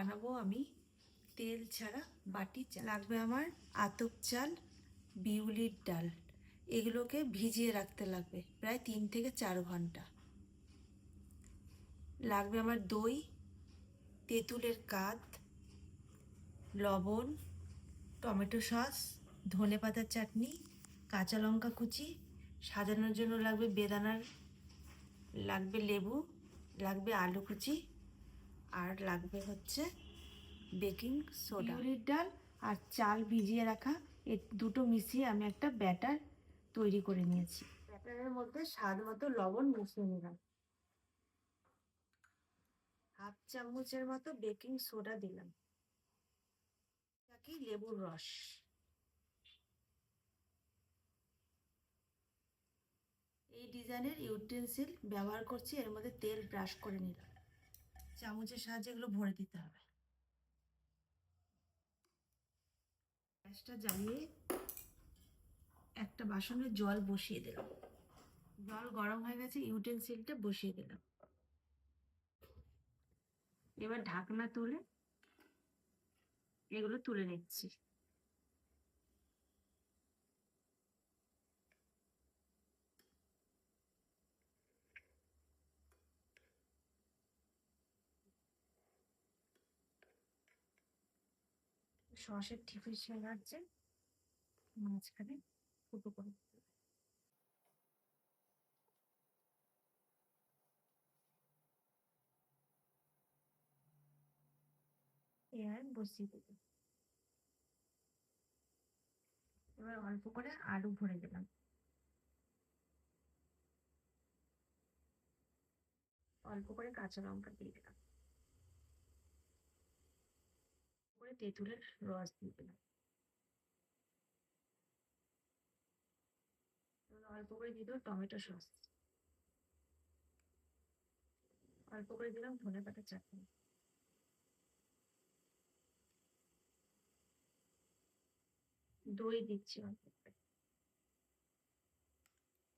বানাবো আমি তেল ছাড়া বাটি চা। লাগবে আমার আতপ চাল, বিউলির ডাল, এগুলোকে ভিজিয়ে রাখতে লাগবে প্রায় 3 থেকে 4 ঘন্টা। লাগবে আমার দই, তেঁতুলের কাঁধ, লবণ, টমেটো সস, ধনেপাতার চাটনি, কাঁচা লঙ্কা কুচি, সাজানোর জন্য লাগবে বেদানার, লাগবে লেবু, লাগবে আলু কুচি, আর লাগবে হচ্ছে বেকিং সোডা। বিউলির ডাল আর চাল ভিজিয়ে রাখা এই দুটো মিশিয়ে আমি একটা ব্যাটার তৈরি করে নিয়েছি। ব্যাটারের মধ্যে স্বাদ মতো লবণ মিশিয়ে নিলাম, হাফ চামচের মতো বেকিং সোডা দিলাম, লেবুর রস, এই ডিজাইনের ইউটেন্সিল ব্যবহার করছি। এর মধ্যে তেল ব্রাশ করে নিলাম, চামচের সাহায্যে এগুলো ভরে দিতে হবে। গ্যাসটা জ্বালিয়ে একটা বাসনে জল বসিয়ে দিলাম, জল গরম হয়ে গেছে, ইউটেন্সিলটা বসিয়ে দিলাম। এবার ঢাকনা তুলে এগুলো তুলে নিচ্ছি। সসের ঠিপি লাগছে, মাঝখানে ফুটো করে দিতে হবে। এবার বসিয়ে দেব। এবার অল্প করে আলু ভরে দিলাম, অল্প করে কাঁচা লঙ্কা দিয়ে দিলাম, করে তেঁতুলের রস দিয়ে দিলাম, অল্প করে দিয়ে দেবো টমেটো সস, অল্প করে দিলাম ধনেপাতার চাটনি, দই দিচ্ছি অল্প করে,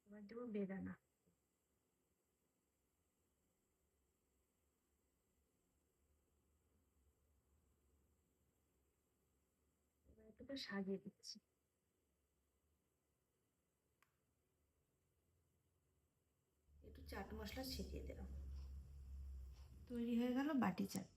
এবার দেবো বেদানা, এবার একটু সাজিয়ে দিচ্ছি। একটু চাট মশলা ছিটিয়ে দিলাম, তৈরি হয়ে গেল বাটি চাট।